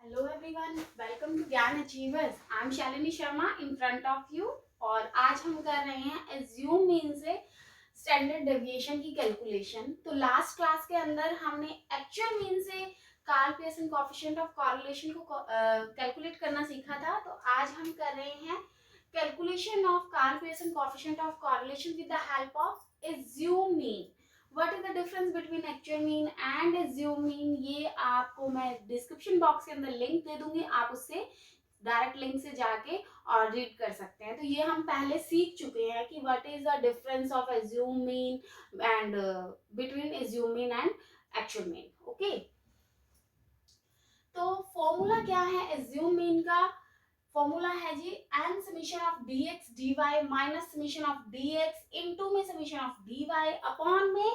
Hello everyone, welcome to Gyan Achievers. I am Shalini Sharma in front of you. और आज हम कर रहे हैं एज्यूम मीन से स्टैंडर्ड डेविएशन की कैलकुलेशन। तो लास्ट क्लास के अंदर हमने एक्चुअल मीन से Karl Pearson coefficient of correlation को कैलकुलेट करना सीखा था। तो आज हम कर रहे हैं calculation of Karl Pearson coefficient of correlation with the help of assume mean. What is the difference between actual mean and assume mean, ये आपको मैं डिस्क्रिप्शन बॉक्स के अंदर लिंक दे दूंगी, आप उससे डायरेक्ट लिंक से जाके और रीड कर सकते हैं। तो ये हम पहले सीख चुके हैं कि what is the difference of assume mean and between assume mean and actual mean. Okay, तो फॉर्मूला क्या है एज्यूम मीन का? फॉर्मूला है जी n summation of dx dy minus summation of dx into में समीशन ऑफ dy अपॉन में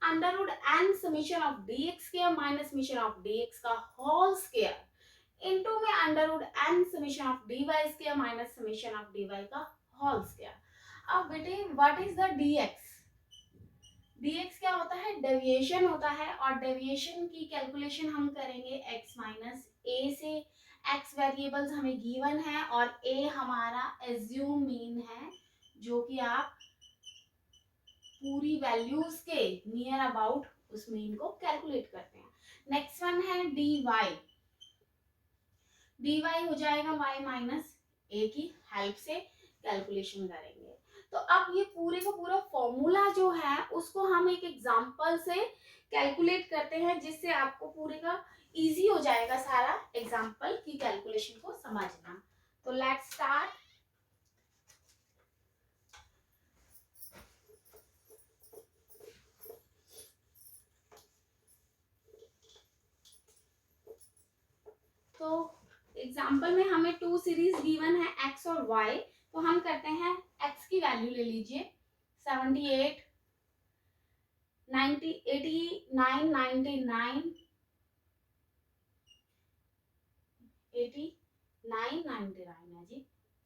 under root n summation of dx square minus summation of dx का whole square into में under root n summation of dy square minus summation of dy का whole square. अब बेटे what is the dx? dx क्या होता है? Deviation होता है, और डेविएशन की कैलकुलेशन हम करेंगे x माइनस ए से। x वेरिएबल्स हमें गिवन है और a हमारा एज्यूम मीन है, जो कि आप पूरी वैल्यूज के नियर अबाउट उस मीन को कैलकुलेट करते हैं। नेक्स्ट वन है dy। dy हो जाएगा y माइनस ए की हेल्प से कैलकुलेशन करेंगे। तो अब ये पूरे का पूरा फॉर्मूला जो है उसको हम एक एग्जांपल से कैलकुलेट करते हैं, जिससे आपको पूरे का इजी हो जाएगा सारा एग्जांपल की कैलकुलेशन को समझना। तो लेट्स स्टार्ट। तो एग्जांपल में हमें टू सीरीज गिवन है x और y। तो हम करते हैं x की वैल्यू ले लीजिए 78 90 89 99 89 99 है जी,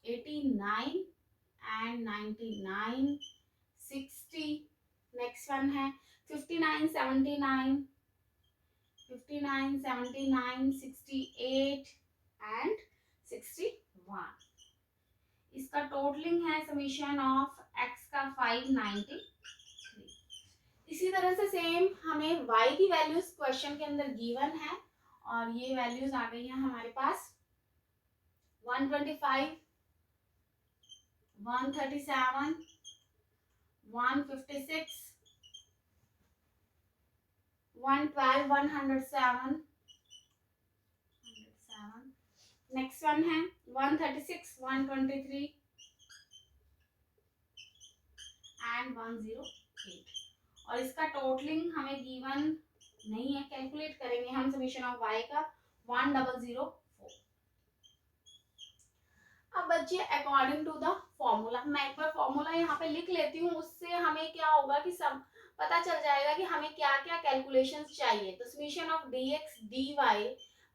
89 एंड 99 60। नेक्स्ट वन है 59 79 59 79 68 एंड 61। इसका टोटलिंग है समीशन ऑफ x का 593। इसी तरह से सेम हमें y की वैल्यूज क्वेश्चन के अंदर गिवन है, और ये वैल्यूज आ गई हैं हमारे पास 125 137 156 112 107। नेक्स्ट वन है 136 123 एंड 108। और इसका टोटलिंग हमें गिवन नहीं है, कैलकुलेट करेंगे हम समीशन ऑफ y का 1004। अब बच्चे अकॉर्डिंग टू द फॉर्मूला, मैं एक बार फॉर्मूला यहाँ पे लिख लेती हूँ, उससे हमें क्या होगा कि सब पता चल जाएगा कि हमें क्या क्या कैलकुलेशंस चाहिए। तो summation of dx dy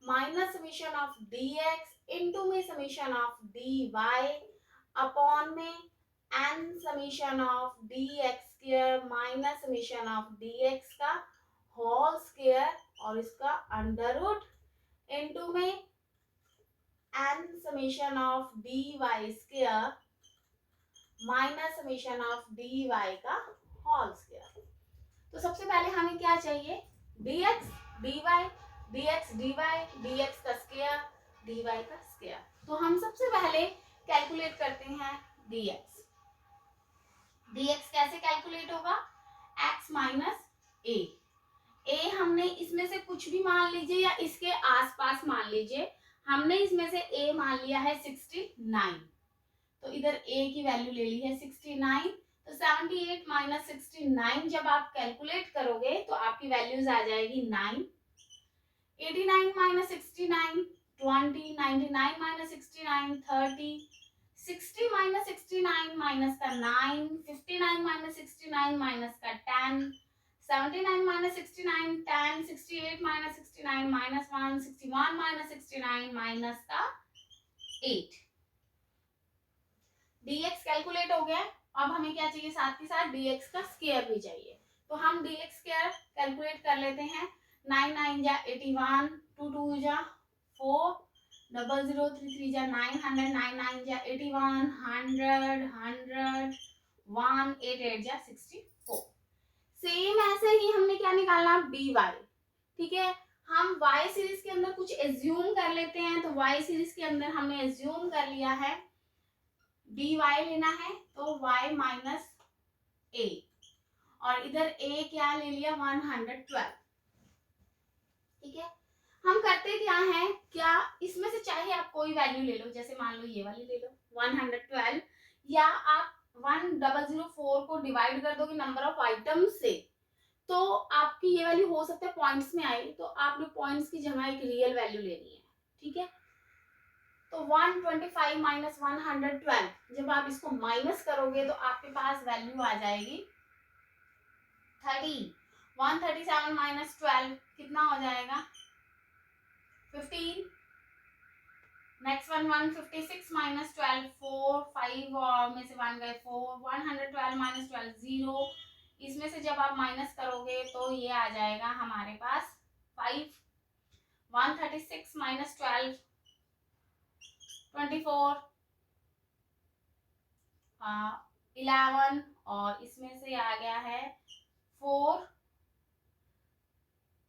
minus summation of dx into में समीशन ऑफ dy अपॉन में n summation of dx square minus summation of dx का होल स्क्वायर, और इसका अंडर रूट इनटू में n summation of dy square minus summation of dy का whole square. तो सबसे पहले हमें क्या चाहिए? dx dy dx dy dx का स्क्वायर dy का स्क्वायर। तो हम सबसे पहले कैलकुलेट करते हैं dx। dx कैसे कैलकुलेट होगा? x माइनस ए हमने इसमें से कुछ भी मान लीजिए या इसके आसपास मान लीजिए। हमने इसमें से a मान लिया है 69, तो इधर a की वैल्यू ले ली है 69। तो 78 माइनस 69 जब आप कैलकुलेट करोगे तो आपकी वैल्यूज आ जाएगी 9। 89 माइनस 69 20, 99 माइनस 69 30, 60 माइनस 69 माइनस का 9, 59 माइनस 69 माइनस का 10, 79 minus 69 10, 68 minus 69 minus 1, 61 minus 69 minus का 8। dx कैलकुलेट हो गया। अब हमें क्या चाहिए? साथ ही साथ dx का स्क्वायर भी चाहिए। तो हम dx स्क्वायर कैलकुलेट कर लेते हैं। 9 9 जा 81, 2 2 जा 4003 जा 900, 99 जा 81, 100, 100, 188 जा 64। सेम ऐसे ही हमने क्या निकालना, dy। ठीक है, हम y सीरीज के अंदर कुछ एज्यूम कर लेते हैं। तो y सीरीज के अंदर हमने एज्यूम कर लिया है dy लेना है, तो y माइनस a, और इधर a क्या ले लिया 112। ठीक है, हम करते क्या है, क्या इसमें से चाहे आप कोई वैल्यू ले लो, जैसे मान लो ये वाली ले लो 112, या आप 1004 को डिवाइड कर दोगे नंबर ऑफ आइटम्स से, तो आपकी ये वैल्यू हो सकता है पॉइंट्स में आई, तो आपने पॉइंट्स की जगह एक रियल वैल्यू लेनी है। ठीक है, तो 125 माइनस 112, जब आप इसको माइनस करोगे तो आपके पास वैल्यू आ जाएगी 30। 137 माइनस 12 कितना हो जाएगा 15। नेक्स्ट वन 156 माइनस 12 4, 5 और में से 1 गए 4, 112 माइनस 12 0। इसमें से जब आप माइनस करोगे तो ये आ जाएगा हमारे पास 5। 136 माइनस 12 24, 11, और इसमें से आ गया है 4।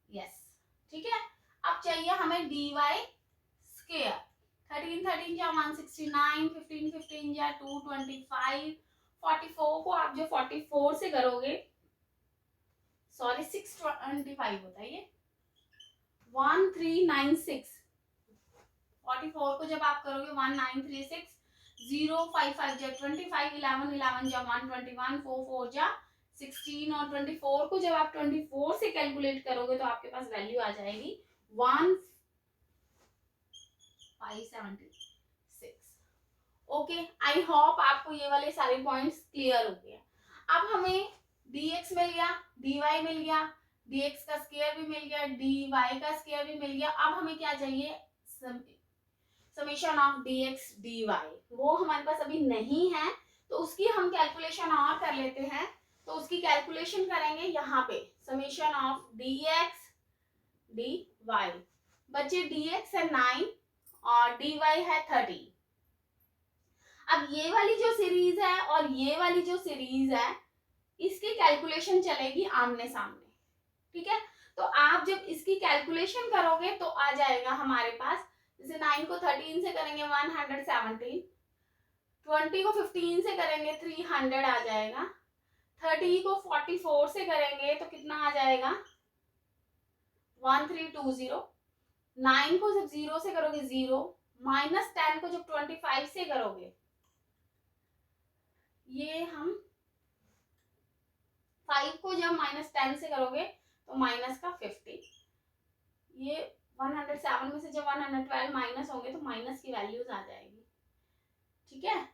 यस, ठीक है। अब चाहिए हमें dy स्क्वायर। 13 13 जा 169, 15 15 जा 225, 44 को आप जो 44 से करोगे, सॉरी 625 होता है ये, 1396। 44 को जब आप करोगे 1936, 055 जा 25, 11 11 जा 121, 4 4 जा 16, और 24 को जब आप 24 से कैलकुलेट करोगे तो आपके पास वैल्यू आ जाएगी 1576। ओके, आई होप आपको ये वाले सारे पॉइंट्स क्लियर हो गए। अब हमें dx मिल गया, dy मिल गया, dx का स्क्वायर भी मिल गया, dy का स्क्वायर भी मिल गया। अब हमें क्या चाहिए, समेशन ऑफ dx dy, वो हमारे पास अभी नहीं है, तो उसकी हम कैलकुलेशन और कर लेते हैं। तो उसकी कैलकुलेशन करेंगे यहाँ पे, समेशन ऑफ dx dy। बच्चे dx है 9 और dy है 30। अब ये वाली जो सीरीज है और ये वाली जो सीरीज है, इसकी कैलकुलेशन चलेगी आमने सामने। ठीक है, तो आप जब इसकी कैलकुलेशन करोगे तो आ जाएगा हमारे पास, जैसे 9 को 13 से करेंगे 117, 20 को 15 से करेंगे 300 आ जाएगा, 30 को 44 से करेंगे तो कितना आ जाएगा 1320, 9 को जब 0 से करोगे 0, माइनस 10 को जब 25 से करोगे, ये हम 5 को जब माइनस 10 से करोगे तो माइनस का 50। ये 107 में से जब 112 माइनस होंगे तो माइनस की वैल्यूज आ जाएगी। ठीक है,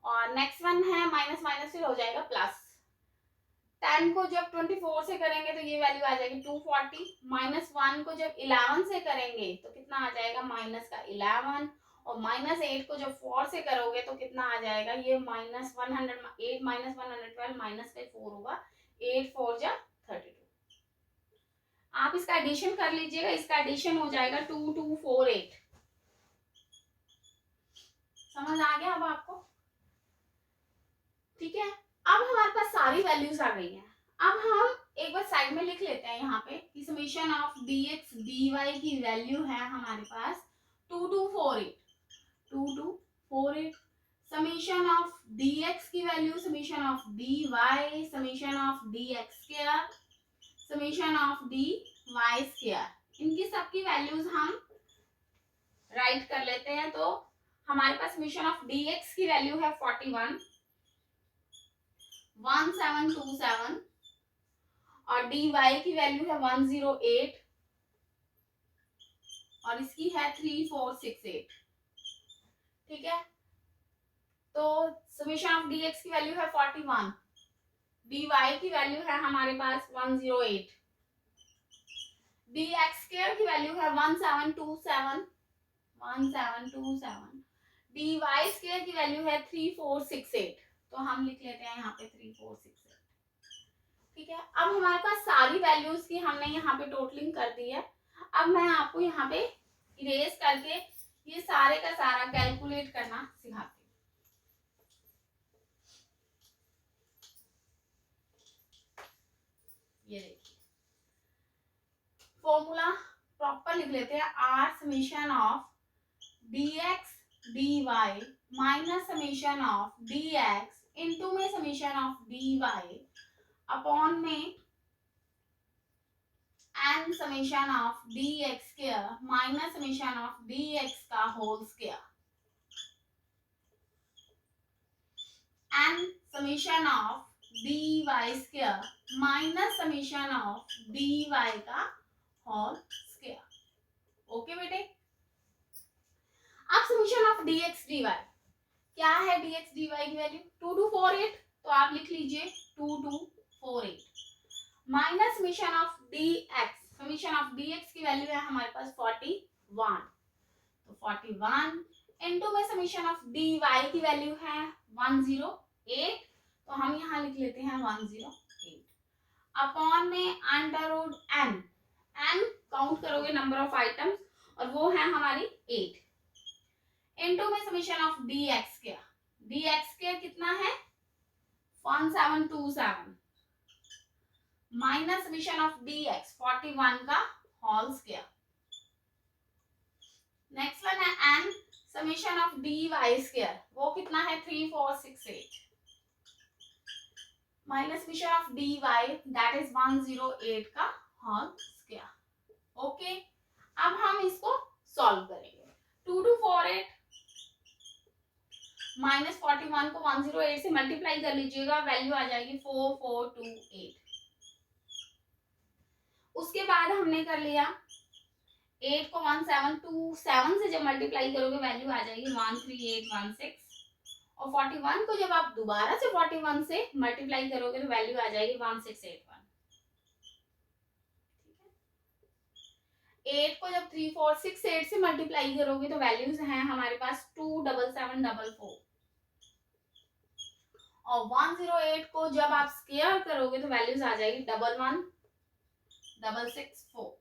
और नेक्स्ट वन है माइनस माइनस फिर हो जाएगा प्लस। 10 को जब 24 से करेंगे तो ये वैल्यू आ जाएगी 240, माइनस 1 को जब 11 से करेंगे तो कितना आ जाएगा माइनस का 11, और माइनस 8 को जब 4 से करोगे तो कितना आ जाएगा, ये माइनस 108 माइनस 112 माइनस का 4 होगा, 8 4 जा 32। आप इसका एडिशन कर लीजिएगा, इसका एडिशन हो जाएगा 2248। समझ आ गया अब आपको? ठीक है, अब हमारे पास सारी वैल्यूज आ गई हैं। अब हम एक बार साइड में लिख लेते हैं यहाँ पे कि समेशन ऑफ dx dy की वैल्यू है हमारे पास 2248। 2248 समेशन ऑफ dx की value, summation of dy, summation of dx square, summation of dy square, इनकी सबकी वैल्यूज हम राइट कर लेते हैं। तो हमारे पास समेशन ऑफ dx की वैल्यू है 41 1727, और dy की वैल्यू है 108, और इसकी है 3468। ठीक है, तो समेशन ऑफ dx की वैल्यू है 41, dy की वैल्यू है हमारे पास 108, dx स्क्वायर की वैल्यू है 1727, dy स्क्वायर की वैल्यू है 3468। तो हम लिख लेते हैं यहाँ पे 3468। ठीक है, अब हमारे पास सारी वैल्यूज की हमने यहाँ पे टोटलिंग कर दी है। अब मैं आपको यहाँ पे इरेज करके ये सारे का सारा कैलकुलेट करना सिखाती हूँ। ये देखिए फॉर्मूला प्रॉपर लिख लेते हैं, R summation of dx dy minus summation of dx into में समीशन ऑफ dy अपॉन में n summation of dx square minus summation of dx का whole square, n summation of dy square minus summation of dy का whole square. Okay बेटे, अब summation of dx dy क्या है? dx dy की value 2248, तो आप लिख लीजिए 2248 minus summation of dx, summation of dx की वैल्यू है हमारे पास 41, तो 41 इनटू में समीशन ऑफ dy की वैल्यू है 108, तो हम यहाँ लिख लेते हैं 108 अपॉन में under root n, n count करोगे नंबर ऑफ आइटम्स और वो है हमारी 8 इनटू में summation of dx square, dx square कितना है 1727 माइनस समीशन ऑफ dx 41 का होल स्क्वायर। नेक्स्ट वन है n summation of dy square, वो कितना है 3468 minus summation of dy that is 108 का होल स्क्वायर। ओके, अब हम इसको सॉल्व करेंगे। 2248 माइनस 41 को 108 से मल्टीप्लाई कर लीजिएगा, वैल्यू आ जाएगी 4428। उसके बाद हमने कर लिया 8 को 1727 से जब मल्टीप्लाई करोगे वैल्यू आ जाएगी 13816, और 41 को जब आप दोबारा से 41 से मल्टीप्लाई करोगे तो वैल्यू आ जाएगी 1681। 8 को जब 3468 से मल्टीप्लाई करोगे तो वैल्यूज हैं हमारे पास 27744, और 108 को जब आप स्क्वायर करोगे तो वैल्यूज आ जाएगी 11664।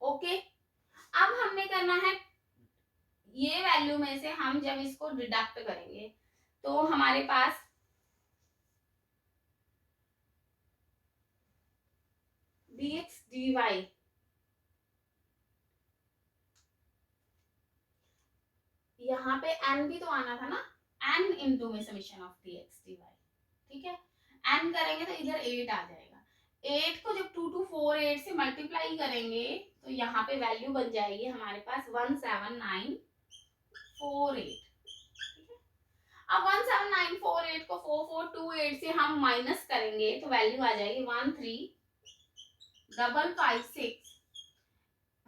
ओके, अब हमने करना है ये वैल्यू में से हम जब इसको डिडक्ट करेंगे तो हमारे पास dx dy यहाँ पे n भी तो आना था ना, n इंटू में समीशन ऑफ dx dy, ठीक है, n करेंगे तो इधर 8 आ जाएगा। 8 को जब 2248 से मल्टीप्लाई करेंगे तो यहाँ पे वैल्यू बन जाएगी हमारे पास 17948। अब 17948 को 4428 से हम माइनस करेंगे तो वैल्यू आ जाएगी 13556।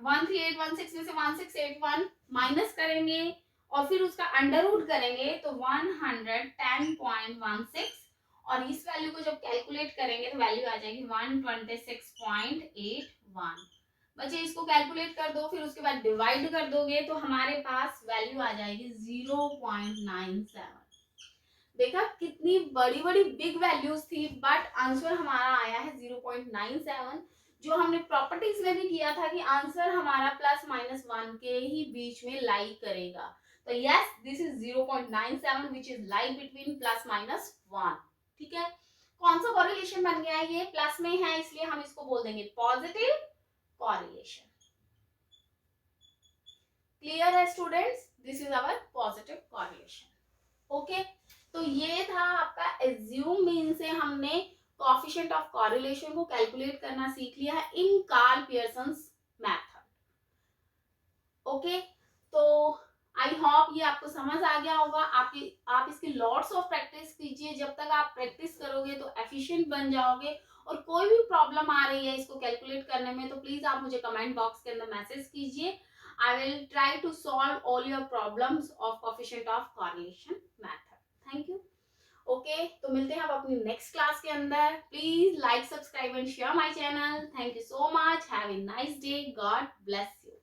13816 में से 1681 माइनस करेंगे और फिर उसका अंडर रूट करेंगे तो 110.16, और इस वैल्यू को जब कैलकुलेट करेंगे तो वैल्यू आ जाएगी 126.81। बच्चे इसको कैलकुलेट कर दो, फिर उसके बाद डिवाइड कर दोगे तो हमारे पास वैल्यू आ जाएगी 0.97। देखा कितनी बड़ी बड़ी बिग वैल्यूज थी, बट आंसर हमारा आया है 0.97, जो हमने प्रॉपर्टीज में भी किया था कि आंसर हमारा प्लस माइनस 1 के ही बीच में लाई करेगा। तो yes, this is 0.97 which is lie between plus minus 1। ठीक है, कौन सा कॉरिलेशन बन गया है? ये प्लस में है इसलिए हम इसको बोल देंगे पॉजिटिव कॉरिलेशन। क्लियर है students? This is our positive correlation. Okay, तो ये था आपका एज्यूम मीन से हमने कोएफिशिएंट ऑफ कॉरिलेशन को कैलकुलेट करना सीख लिया है in Karl Pearson's method. Okay, तो आई होप ये आपको समझ आ गया होगा। आप इसकी लॉट्स ऑफ प्रैक्टिस कीजिए, जब तक आप प्रैक्टिस करोगे तो एफिशिएंट बन जाओगे। और कोई भी प्रॉब्लम आ रही है इसको कैलकुलेट करने में तो प्लीज आप मुझे कमेंट बॉक्स के अंदर मैसेज कीजिए। I will try to solve all your problems of coefficient of correlation method. Thank you. Okay, तो मिलते हैं अब अपनी नेक्स्ट क्लास के अंदर। Please like, subscribe and share my channel. Thank you so much. Have a nice day. God bless you.